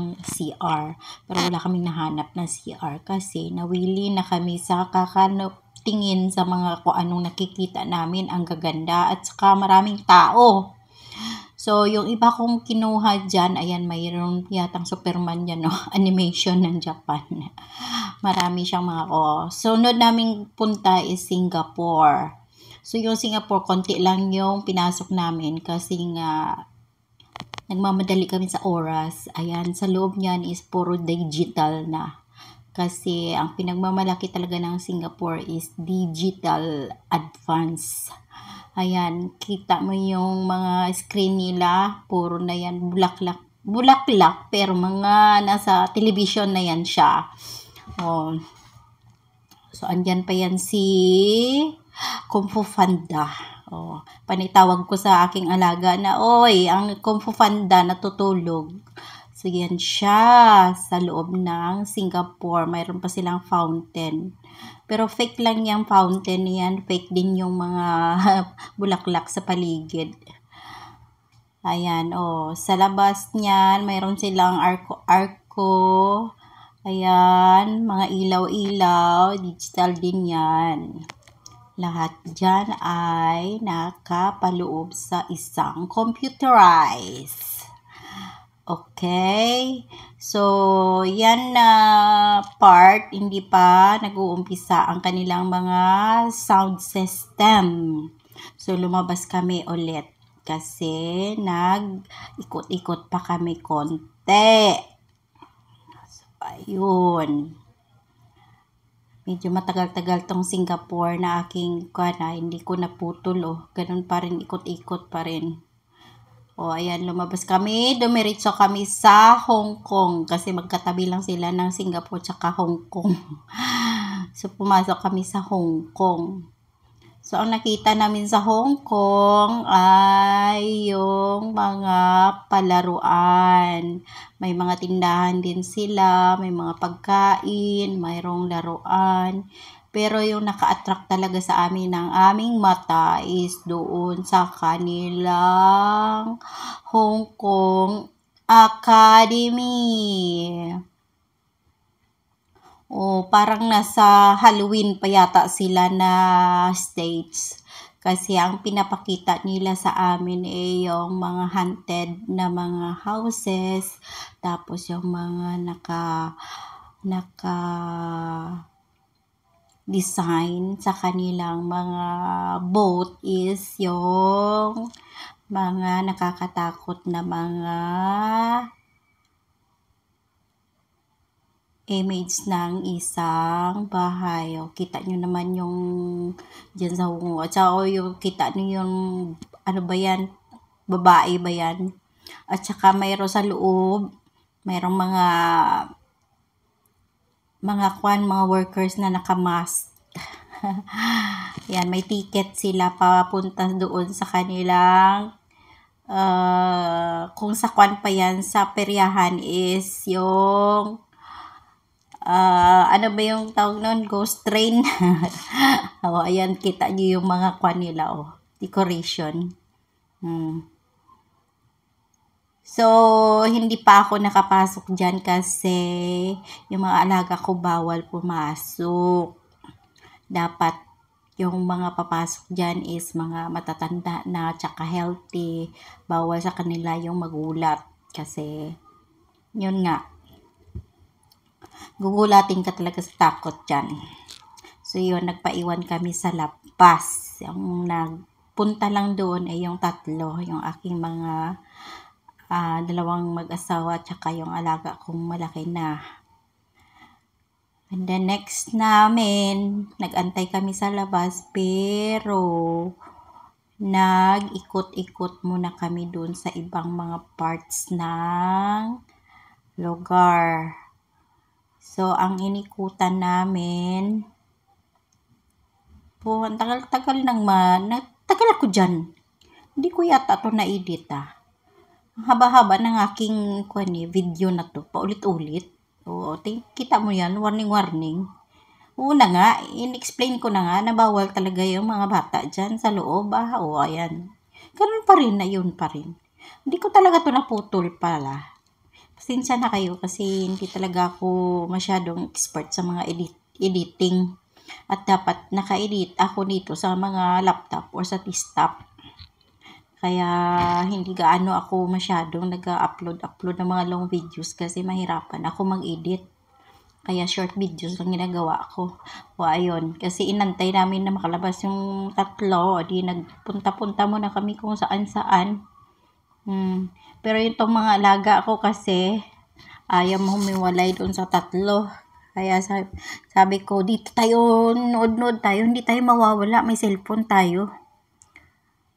ng CR. Pero wala kaming nahanap na CR kasi nawili na kami sa tingin sa mga kung anong nakikita namin, ang gaganda at saka maraming tao. So, yung iba kong kinuha dyan, ayan, mayroon yatang Superman yan, no? Animation ng Japan. Marami siyang mga sunod naming punta is Singapore. So, yung Singapore, konti lang yung pinasok namin kasi nga nagmamadali kami sa oras. Ayan, sa loob niyan is puro digital na. Kasi ang pinagmamalaki talaga ng Singapore is digital advance. Ayan, kita mo yung mga screen nila, puro na yan, bulaklak, pero mga nasa television na yan siya. Oh. So, andyan pa yan si Kung Fu Panda. Oh, panitawag ko sa aking alaga na, oy, ang Kung Fu Panda natutulog. So, yan siya sa loob ng Singapore. Mayroon pa silang fountain. Pero fake lang yung fountain yan. Fake din yung mga bulaklak sa paligid. Ayan, sa labas niyan, mayroon silang arko. Ayan, mga ilaw-ilaw. Digital din yan. Lahat dyan ay nakapaloob sa isang computerized. Okay? So, yan na part, hindi pa nag-uumpisa ang kanilang mga sound system. So, lumabas kami ulit kasi nag-ikot-ikot pa kami konti. So, ayun. Medyo matagal-tagal tong Singapore na aking hindi ko naputol, ganun pa rin, ikot-ikot pa rin. Ayan, lumabas kami, dumiretso kami sa Hong Kong kasi magkatabi lang sila ng Singapore tsaka Hong Kong. So, pumasok kami sa Hong Kong. So, ang nakita namin sa Hong Kong ay yung mga palaruan. May mga tindahan din sila, may mga pagkain, mayroong laruan. Pero yung naka-attract talaga sa amin ng aming mata is doon sa kanilang Hong Kong Academy. Parang nasa Halloween pa yata sila na stage. Kasi ang pinapakita nila sa amin ay yung mga haunted na mga houses. Tapos yung mga design sa kanilang mga boat is yung mga nakakatakot na mga image ng isang bahay. Kita nyo naman yung dyan sa hungo. At saka yung kita nyo yung babae ba yan? At saka mayroon sa loob, mayroong mga workers na nakamask. Yan, may ticket sila papunta doon sa kanilang kung sa pa yan, sa peryahan is yung yung tawag nun? Ghost train. Ayan, kita nyo yung mga nila, decoration. So, hindi pa ako nakapasok dyan kasi yung mga alaga ko bawal pumasok. Dapat yung mga papasok dyan is mga matatanda na tsaka healthy. Bawal sa kanila yung magulat kasi yun nga, gugulatin ka talaga sa takot dyan. So, yun, nagpaiwan kami sa labas. Yung nagpunta lang doon ay yung tatlo, yung aking mga dalawang mag-asawa tsaka yung alaga kong malaki na. And then next namin, nag-antay kami sa labas pero nag-ikot-ikot muna kami doon sa ibang mga parts ng lugar. So, ang inikutan namin ang tagal-tagal nagtagal ako dyan. Hindi ko yata ito na-edit Ang haba-haba ng aking video na to, paulit-ulit. Kita mo yan, warning. Una nga, in-explain ko na nga na bawal talaga yung mga bata dyan sa loob. Ayan. Ganun pa rin na yun pa rin. Hindi ko talaga to naputol pala. pasensya na kayo kasi hindi talaga ako masyadong expert sa mga editing. At dapat naka-edit ako dito sa mga laptop or sa desktop. Kaya hindi gaano ako masyadong nag-upload ng mga long videos kasi mahirapan ako mag-edit. Kaya short videos lang ginagawa ko. O ayun, kasi inantay namin na makalabas yung tatlo. O di nagpunta-punta muna kami kung saan-saan. Pero yung tong mga alaga ko kasi, ayaw humiwalay doon sa tatlo. Kaya sabi ko, dito tayo, nood-nood tayo, hindi tayo mawawala, may cellphone tayo.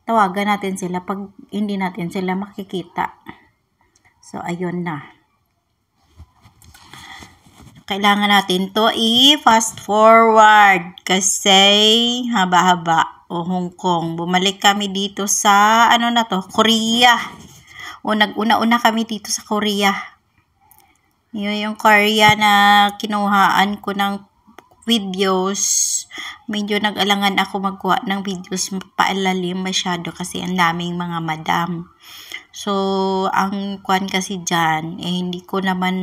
Tawagan natin sila pag hindi natin sila makikita. So, ayun na. Kailangan natin to i-fast forward kasi haba-haba. O Hong Kong. Bumalik kami dito sa, Korea. O nag-una-una kami dito sa Korea. Yun yung Korea na kinuhaan ko ng videos. Medyo nag-alangan ako magkuha ng videos paalalim masyado kasi ang daming mga madam. So, ang kuan kasi dyan, hindi ko naman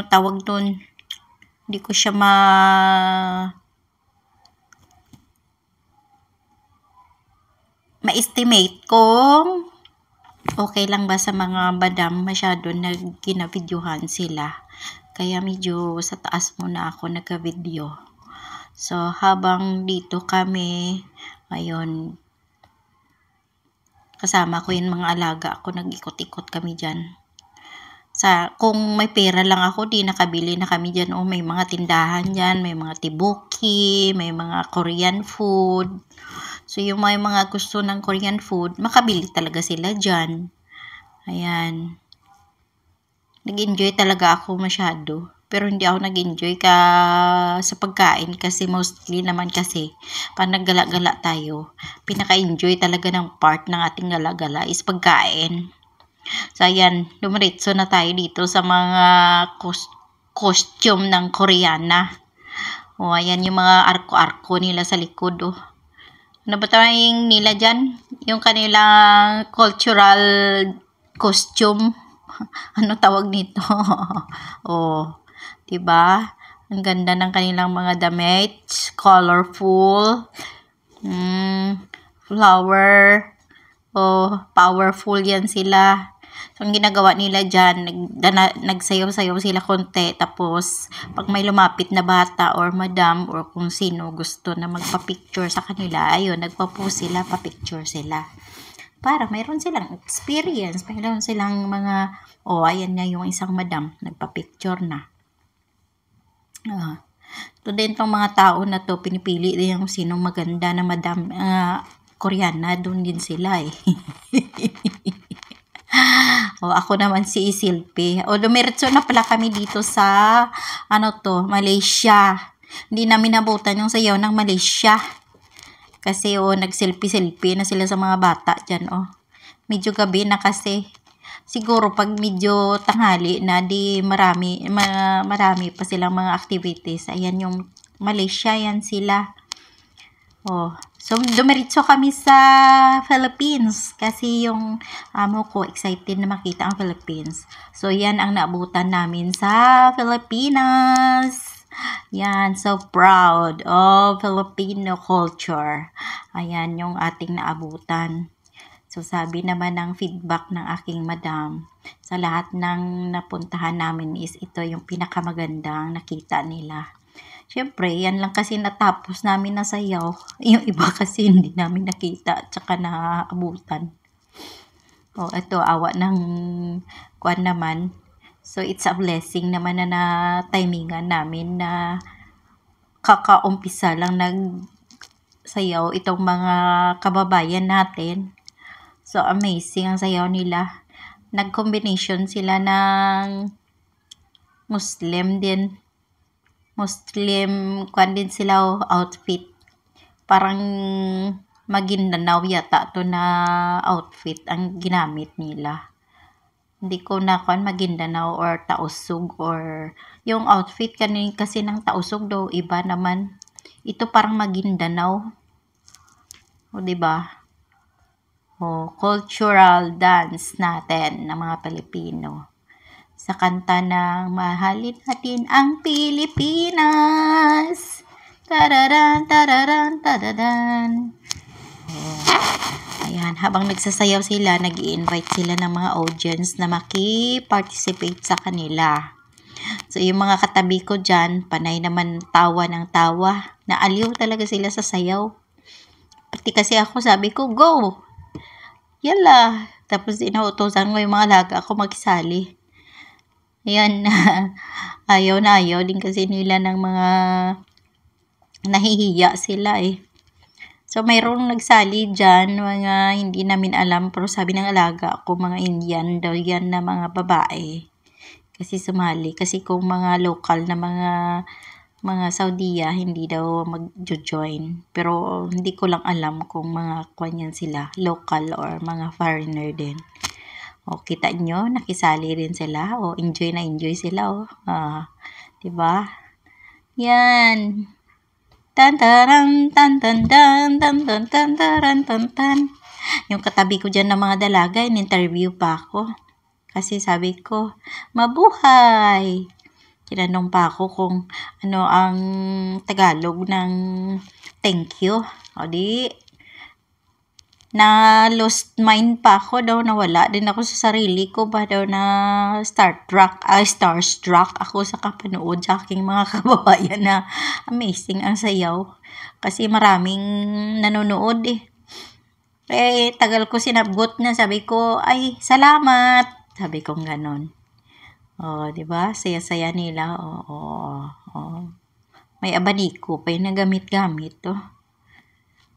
tawag dun, hindi ko siya ma-estimate kung okay lang ba sa mga madam masyado na ginavideohan sila. Kaya medyo sa taas muna ako nagka-video. So, habang dito kami, ayun, kasama ko yung mga alaga ako, nag-ikot-ikot kami dyan. Kung may pera lang ako, di nakabili na kami dyan. May mga tindahan dyan, may mga tibuki, may mga Korean food. So, yung may mga gusto ng Korean food, makabili talaga sila dyan. Ayan. Nag-enjoy talaga ako masyado. Pero hindi ako nag-enjoy sa pagkain kasi mostly naman kasi pag naggala-gala tayo, pinaka-enjoy talaga ng part ng ating gala-gala is pagkain. So, ayan, dumiretso na tayo dito sa mga costume ng Koreana. O, ayan yung mga arko-arko nila sa likod, oh. Ano ba tawagin nila dyan? Yung kanilang cultural costume. Ano tawag nito? Oh, diba? Ang ganda ng kanilang mga damit. Colorful. Flower. Oh, powerful yan sila. So, ang ginagawa nila dyan, nagsayaw-sayaw sila konti. Tapos, pag may lumapit na bata or madam or kung sino gusto na magpa-picture sa kanila, ayun, nagpa-post sila, pa-picture sila. Para mayroon silang experience, mayroon silang mga, ayan na yung isang madam, nagpa-picture na. Ito din tong mga tao na to, pinipili din yung sinong maganda na madam, Koreana, doon din sila eh. Ako naman si Isilpe. Dumiretso na pala kami dito sa, Malaysia. Hindi namin nabutan yung sayaw ng Malaysia. Kasi, nag-selfie-selfie na sila sa mga bata dyan, Medyo gabi na kasi. Siguro, pag medyo tanghali na, di marami pa silang mga activities. Ayan yung Malaysia, yan sila. So, dumiretso kami sa Philippines kasi yung amo ko excited na makita ang Philippines. So, yan ang naabutan namin sa Pilipinas. Yan, so proud of Filipino culture. Ayan yung ating naabutan. So, sabi naman ng feedback ng aking madam, sa lahat ng napuntahan namin is ito yung pinakamagandang nakita nila. Siyempre, yan lang kasi natapos namin na sayaw. Yung iba kasi hindi namin nakita at saka naabutan. Ito, awa ng kuwan naman. So, it's a blessing naman na timingan namin na kakaumpisa lang nagsayaw itong mga kababayan natin. So, amazing ang sayaw nila. Nag-combination sila ng Muslim din. Kwan din sila outfit. Parang Maguindanao yata to na outfit ang ginamit nila. Hindi ko na kwan Maguindanao or Tausug or yung outfit kasi ng Tausug daw iba naman. Ito parang Maguindanao. Diba? cultural dance natin ng mga Pilipino. Sa kanta ng Mahalin Natin ang Pilipinas. Tararan, tararan, tararan. Ayan, habang nagsasayaw sila, nag-i-invite sila ng mga audience na maki-participate sa kanila. So, yung mga katabi ko dyan, panay naman tawa ng tawa. Naaliw talaga sila sa sayaw. Pati kasi ako, sabi ko, go! Yala! Tapos inuutosan ko yung mga alaga ako magsali. Ayan, ayaw na ayaw din kasi nila ng mga nahihiya sila eh. So, mayroong nagsali dyan, mga hindi namin alam, pero sabi ng alaga ako, mga Indian daw yan na mga babae. Kasi sumali. Kasi kung mga local na mga Saudiya, hindi daw mag-join. Pero hindi ko lang alam kung mga kanyan sila, local or mga foreigner din. O, kita nyo, nakisali rin sila. O, enjoy na enjoy sila. O, diba? Yan. Tan taran tan tan tan tan tan tan taran tan tan. Yung katabi ko dyan ng mga dalaga, in-interview pa ako. Kasi sabi ko, mabuhay! Tinanong pa ako kung ano ang Tagalog ng thank you. O di, na lost mind pa ako daw, nawala din ako sa sarili ko ba daw na starstruck ako sa kapanood sa aking mga kababayan na amazing ang sayaw. Kasi maraming nanonood eh. Tagal ko sinabgot na, sabi ko, ay, salamat! Sabi kong ganon. O, diba? Saya-saya nila. May abaniko pa yung nagamit-gamit, oh.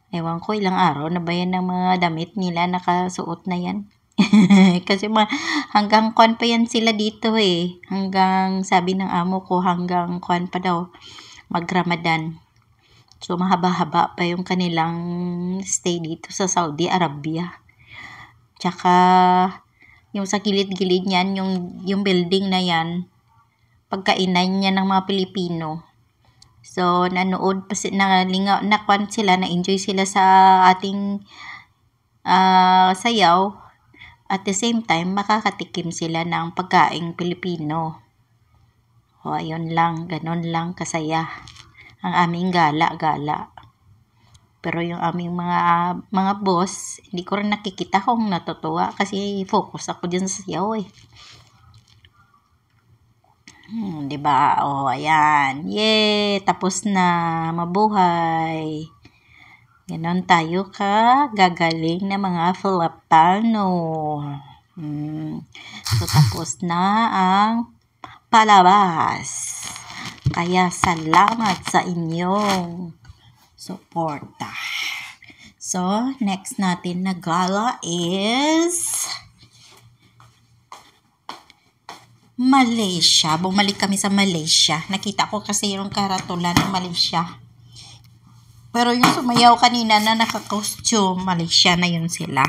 Ewan ko, ilang araw na ba yan ng mga damit nila nakasuot na yan? Kasi hanggang kwan pa yan sila dito eh. Hanggang, sabi ng amo ko, hanggang kwan pa daw, mag-Ramadan. So, mahaba-haba pa yung kanilang stay dito sa Saudi Arabia. Tsaka, yung sa gilid-gilid niyan, yung building na yan, pagkainan niya ng mga Pilipino. So, nanood pa nakwan sila, na-enjoy sila sa ating sayaw. At the same time, makakatikim sila ng pagkaing Pilipino. O, ayun lang, ganon lang kasaya ang aming gala-gala. Pero yung aming mga boss, hindi ko rin nakikita kung natutuwa kasi focus ako dyan sa sayaw eh. Diba? O, ayan. Yay! Tapos na. Mabuhay. Ganon tayo gagaling na mga Filipino. So, tapos na ang palabas. Kaya, salamat sa inyong suporta. So, next natin na gala is Malaysia. Bumalik kami sa Malaysia. Nakita ko kasi yung karatulan ng Malaysia. Pero yung sumayaw kanina na naka-costume, Malaysia na yun sila.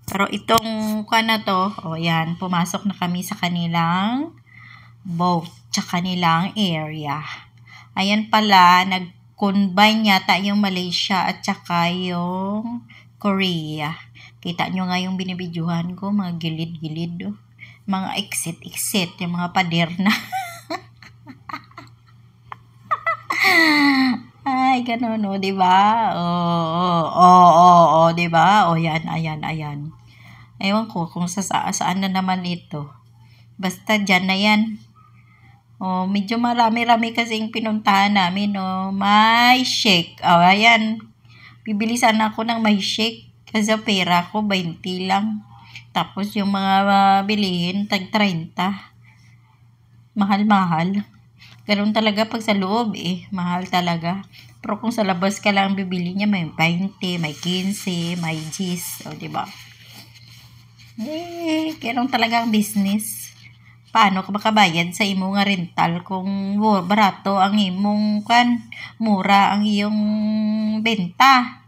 Pero itong na to, yan, pumasok na kami sa kanilang boat, sa kanilang area. Ayan pala, nag-combine yata yung Malaysia at saka yung Korea. Kita nyo nga yung binibidyuhan ko, mga gilid-gilid. Mga exit, yung mga pader na. Ay, ganun, o, diba? Diba? O, yan, ayan. Ewan ko kung saan na naman ito. Basta dyan na yan. O, medyo marami-rami kasing pinuntahan namin, o. May shake. O, ayan. Bibilisan ako ng may shake. Kasi pera ko, 20 lang. Tapos yung mga bilihin, tag 30. Mahal-mahal. Ganun talaga pag sa loob eh. Mahal talaga. Pero kung sa labas ka lang bibili niya, may 20, may 15, may 10. O, diba? Ganun talaga ang business. Paano ka makabayad sa imong nga rental kung barato ang imong mura ang iyong benta?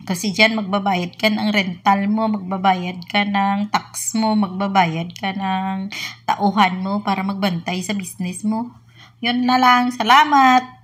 Kasi dyan, magbabayad ka ng rental mo, magbabayad ka ng tax mo, magbabayad ka ng tauhan mo para magbantay sa business mo. Yun na lang. Salamat!